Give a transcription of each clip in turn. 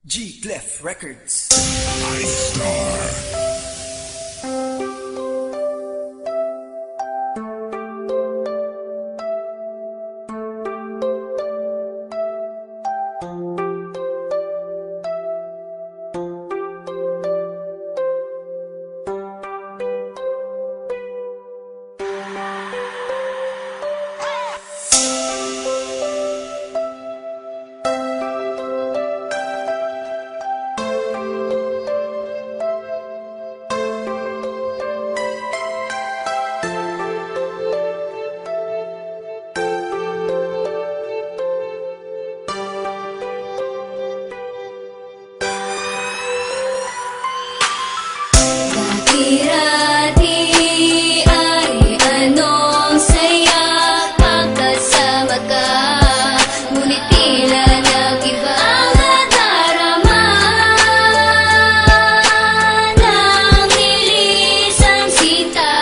G Clef Records. Ice Star. Dati ay anong saya pagkasama ka, ngunit tila nag-iba ang nadarama ng nilisang sinta.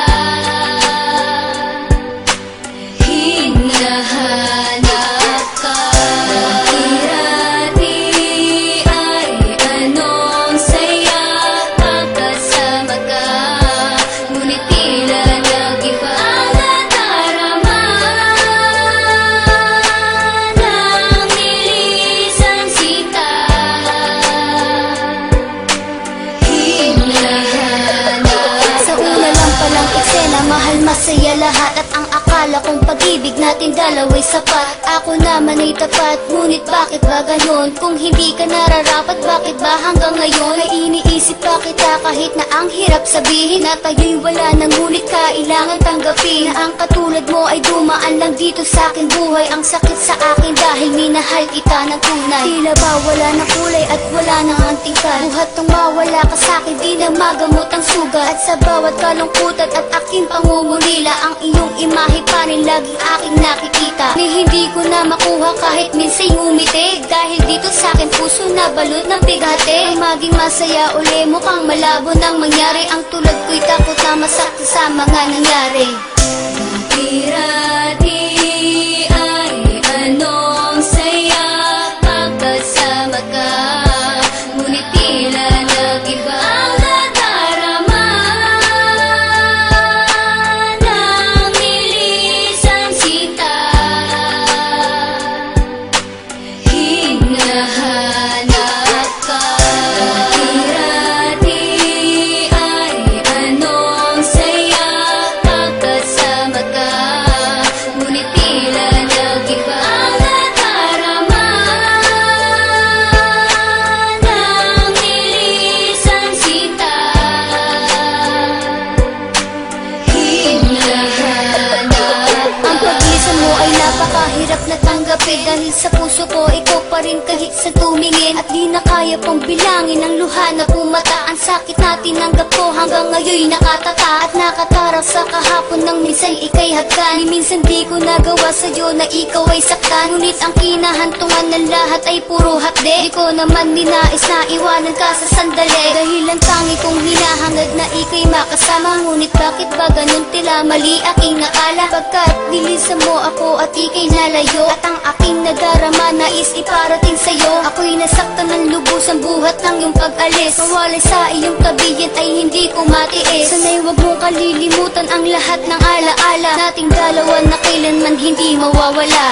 Hinahanap ka. Dati ay anong saya pagkasama ka, ngunit tila nag-iba ang nadarama ng nilisang sinta. Hinahanap Sa una lang palang eksena, mahal masaya lahat. At ang akala kong pag-ibig natin dalawa'y sapat. Ako naman ay tapat, ngunit bakit ba ganon? Kung hindi ka nararapat, bakit ba hanggang ngayon ay iniisip pa kita? Kahit na ang hirap sabihin na tayo'y wala nang, ngunit kailangan tanggapin na ang katulad mo ay dumaan lang dito sa akin buhay. Ang sakit sa akin dahil minahal kita ng tunay. Tila ba wala na kulay at wala nang antingkal? Buhat nang mawala ka sa akin, di na magamot ang sugat. At sa bawat kalungkutan at aking pangungulila, ang iyong imahe pa rin laging aking nakikita. Ni hindi ko na makuha kahit minsa'y umitig, dahil dito sa akin puso na balot ng bigate. Ang maging masaya uli, mukhang malabo nang mangyari. Ang tulad ko'y takot na masakit sa mga nangyari. Dati ay anong saya pagkasama ka, ngunit tila nag-iba ang nadarama ng nilisang sinta. Hinahanap ka. Dati ay anong saya pagkasama ka, ngunit tila nag-iba ang nadarama ng nilisang sinta. Hinahanap Ang paglisan mo ay napakahirap na tanggapin, dahil sa puso ko ikaw pa rin kahit sa tumingin. At di na kaya pong bilangin ang luha na pumata. Ang sakit na tinanggap ko hanggang ngayon'y nakatata. At nakatarang sa kahapon nang minsan ika'y hagkan. Ni minsan di ko nagawa sa'yo na ikaw ay saktan, ngunit ang kinahantungan ng lahat ay puro hapde. Di ko naman ninais na iwanan ka sa sandali, dahil ang tangi kong hinahangad na ika'y makasama. Ngunit bakit ba ganun, tila mali aking akala? Pagkat nilisan mo ako at ika'y nalayo, at ang aking nadarama nais iparating sa'yo. Ako'y nasaktan ng lubos ang buhat ng iyong pag-alis. Mawalay sa iyong tabiyan ay hindi ko matiis. Sana'y wag mong kalilimutan ang lahat ng alaala nating dalawa na kailanman hindi mawawala.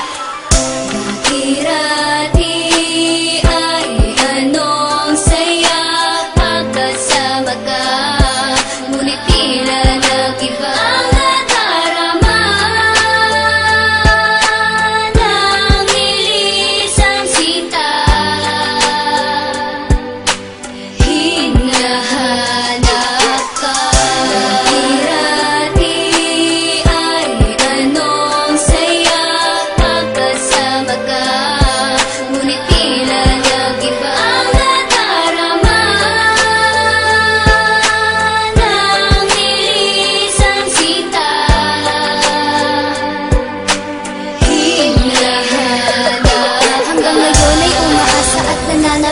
Dati ay anong saya pagkasama ka, ngunit tila nag-iba ang nadarama ng nilisang sinta. Hinahanap ka. Dati ay anong saya pagkasama ka,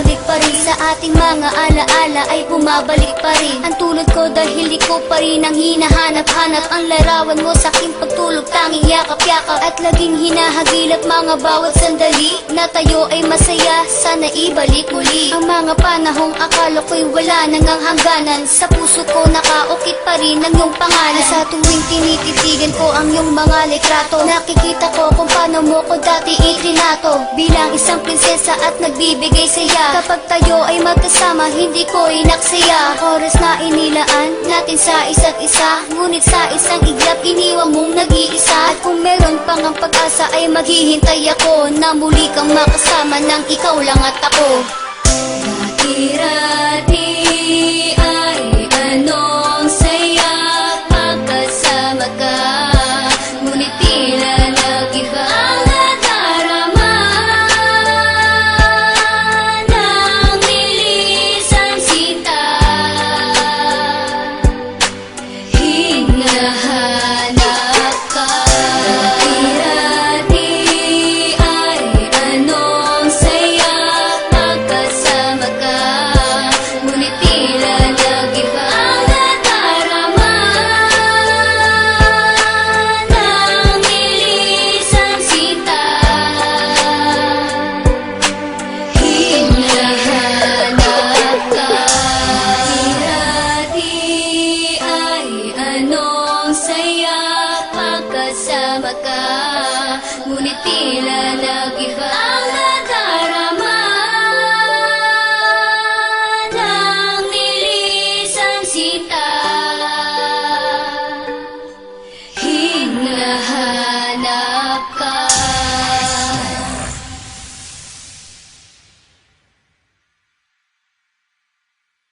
bumabalik pa rin. Sa ating mga alaala ay bumabalik pa rin. Ang tulad ko dahil di ko pa rin ang hinahanap-hanap. Ang larawan mo sa aking pagtulog, tanging yakap-yakap. At laging hinahagilap mga bawat sandali na tayo ay masaya, sana ibalik muli. Ang mga panahong akala ko'y wala nang ang hangganan. Sa puso ko nakaukit pa rin ang iyong pangalan. Sa tuwing tinititigan ko ang iyong mga litrato, nakikita ko kung paano mo ko dati itrinato. Bilang isang prinsesa at nagbibigay saya, kapag tayo ay magkasama hindi ko inaksaya. Oras na inilaan natin sa isa't isa, ngunit sa isang iglap iniwan mong nag-iisa. At kung meron pang ang pag-asa ay maghihintay ako na muli kang makasama nang ikaw lang at ako. Dati ay anong saya pagkasama ka, ngunit tila nag-iba ang nadarama. Nang nilisang sinta, hinahanap ka. Dati ay anong saya pagkasama ka, ngunit tila nag-iba ang nadarama. Nang nilisang sinta, hinahanap ka. Dati ay anong saya pagkasama ka, ngunit tila nag-iba